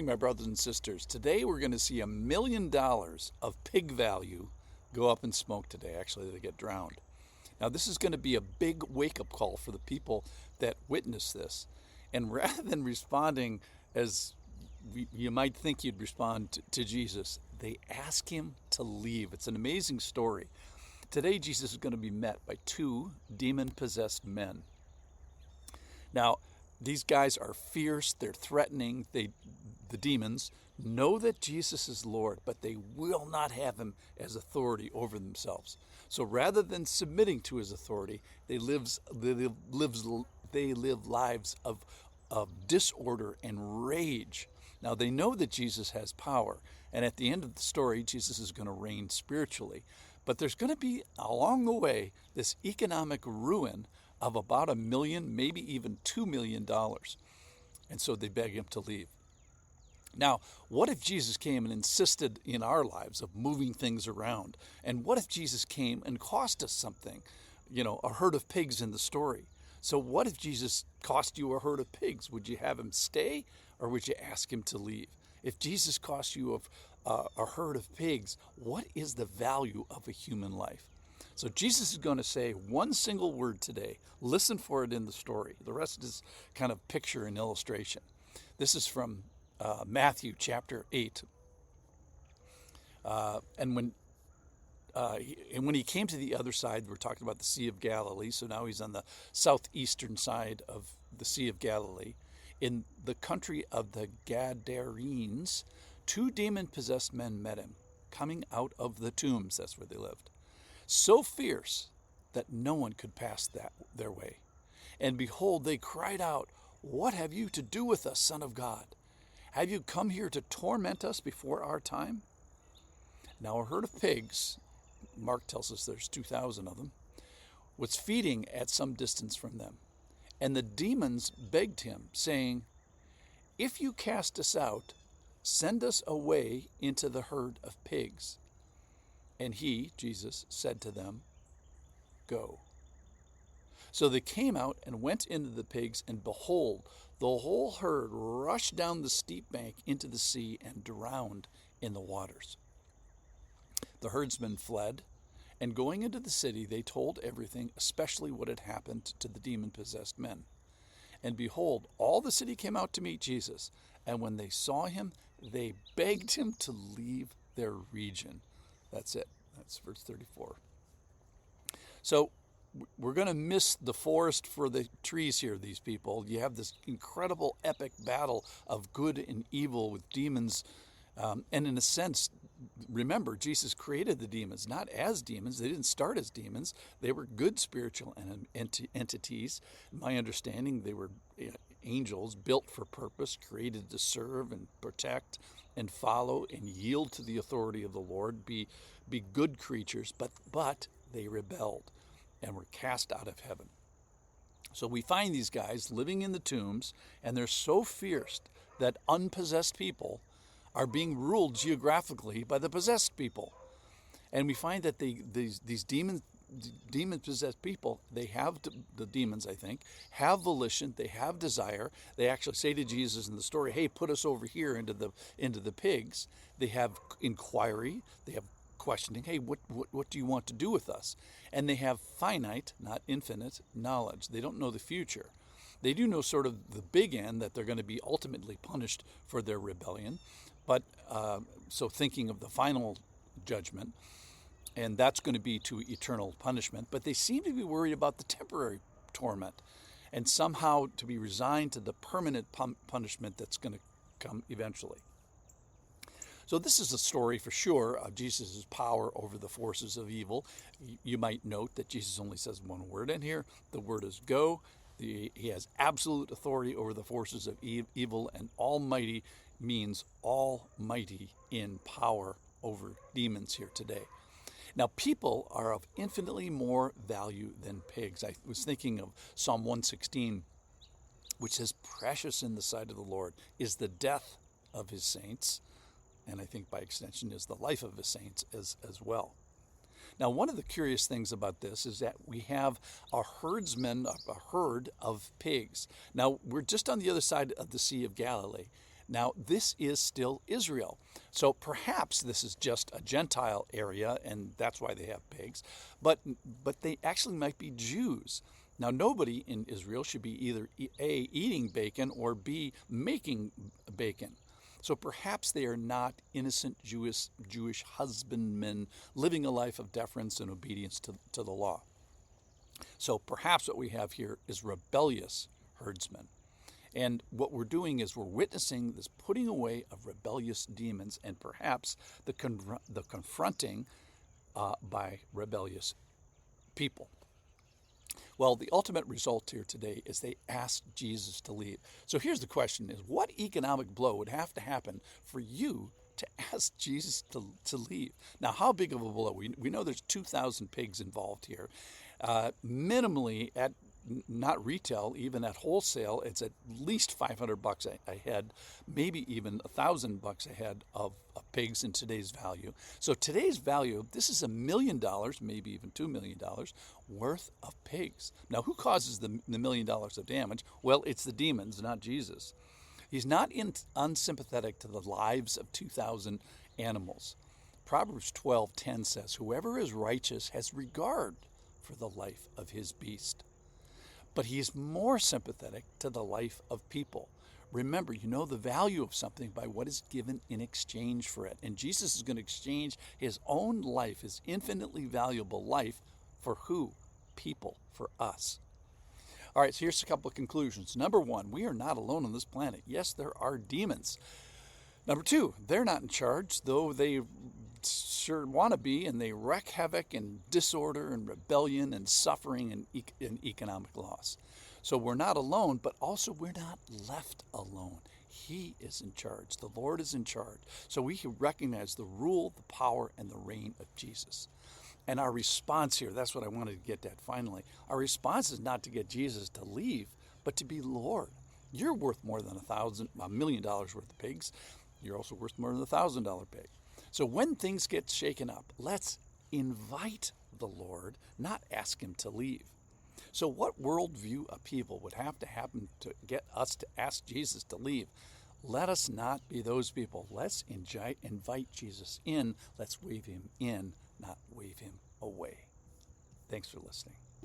my brothers and sisters. Today we're going to see $1 million of pig value go up in smoke today. Actually, they get drowned. Now, this is going to be a big wake-up call for the people that witness this. And rather than responding as you might think you'd respond to Jesus, they ask him to leave. It's an amazing story. Today, Jesus is going to be met by two demon-possessed men. Now, these guys are fierce, they're threatening, the demons know that Jesus is Lord, but they will not have him as authority over themselves. So rather than submitting to his authority, they live lives of disorder and rage. Now, they know that Jesus has power, and at the end of the story, Jesus is going to reign spiritually. But there's going to be, along the way, this economic ruin of about $1 million, maybe even $2 million. And so they beg him to leave. Now, what if Jesus came and insisted in our lives of moving things around? And what if Jesus came and cost us something? A herd of pigs in the story. So what if Jesus cost you a herd of pigs? Would you have him stay, or would you ask him to leave? If Jesus cost you a herd of pigs, what is the value of a human life? So Jesus is going to say one single word today. Listen for it in the story. The rest is kind of picture and illustration. This is from Matthew chapter 8. And when he came to the other side, we're talking about the Sea of Galilee. So now he's on the southeastern side of the Sea of Galilee. In the country of the Gadarenes, two demon-possessed men met him, coming out of the tombs. That's where they lived. So fierce that no one could pass their way. And behold, they cried out, "What have you to do with us, Son of God? Have you come here to torment us before our time?" Now a herd of pigs, Mark tells us there's 2,000 of them, was feeding at some distance from them. And the demons begged him, saying, "If you cast us out, send us away into the herd of pigs." And he, Jesus, said to them, "Go." So they came out and went into the pigs, and behold, the whole herd rushed down the steep bank into the sea and drowned in the waters. The herdsmen fled, and going into the city, they told everything, especially what had happened to the demon-possessed men. And behold, all the city came out to meet Jesus, and when they saw him, they begged him to leave their region. That's it. That's verse 34. So we're going to miss the forest for the trees here, these people. You have this incredible epic battle of good and evil with demons. And in a sense, remember, Jesus created the demons, not as demons. They didn't start as demons. They were good spiritual entities. In my understanding, they were angels built for purpose, created to serve and protect and follow and yield to the authority of the Lord, be good creatures, but they rebelled and were cast out of heaven. So we find these guys living in the tombs, and they're so fierce that unpossessed people are being ruled geographically by the possessed people. And we find that these demon-possessed people, they have, the demons, I think, have volition, they have desire. They actually say to Jesus in the story, "Hey, put us over here into the pigs." They have inquiry, they have questioning, "Hey, what do you want to do with us?" And they have finite, not infinite, knowledge. They don't know the future. They do know sort of the big end, that they're going to be ultimately punished for their rebellion. But so thinking of the final judgment, and that's going to be to eternal punishment. But they seem to be worried about the temporary torment, and somehow to be resigned to the permanent punishment that's going to come eventually. So this is a story for sure of Jesus' power over the forces of evil. You might note that Jesus only says one word in here. The word is go. He has absolute authority over the forces of evil, and almighty means almighty in power over demons here today. Now, people are of infinitely more value than pigs. I was thinking of Psalm 116, which says, "Precious in the sight of the Lord is the death of his saints," and I think by extension is the life of his saints as well. Now, one of the curious things about this is that we have a herdsman, a herd of pigs. Now, we're just on the other side of the Sea of Galilee. Now, this is still Israel. So perhaps this is just a Gentile area, and that's why they have pigs. But they actually might be Jews. Now, nobody in Israel should be either A, eating bacon, or B, making bacon. So perhaps they are not innocent Jewish husbandmen living a life of deference and obedience to the law. So perhaps what we have here is rebellious herdsmen. And what we're doing is we're witnessing this putting away of rebellious demons, and perhaps the confronting by rebellious people. Well, the ultimate result here today is they asked Jesus to leave. So here's the question: is what economic blow would have to happen for you to ask Jesus to leave? Now, how big of a blow? We know there's 2,000 pigs involved here. Minimally, at not retail, even at wholesale, it's at least $500 a head, maybe even $1,000 a head of pigs in today's value. So today's value, this is $1 million, maybe even $2 million worth of pigs. Now, who causes the $1 million of damage? Well, it's the demons, not Jesus. He's not unsympathetic to the lives of 2,000 animals. Proverbs 12:10 says, "Whoever is righteous has regard for the life of his beast." But he's more sympathetic to the life of people. Remember, you know the value of something by what is given in exchange for it. And Jesus is going to exchange his own life, his infinitely valuable life, for who? People, for us. All right, so here's a couple of conclusions. Number one, we are not alone on this planet. Yes, there are demons. Number two, they're not in charge, though they sure want to be, and they wreak havoc and disorder and rebellion and suffering and economic loss. So we're not alone, but also we're not left alone. He is in charge. The Lord is in charge. So we can recognize the rule, the power, and the reign of Jesus. And our response here, that's what I wanted to get at finally. Our response is not to get Jesus to leave, but to be Lord. You're worth more than $1 million worth of pigs. You're also worth more than a $1,000 pig. So when things get shaken up, let's invite the Lord, not ask him to leave. So what worldview upheaval would have to happen to get us to ask Jesus to leave? Let us not be those people. Let's invite Jesus in. Let's wave him in, not wave him away. Thanks for listening.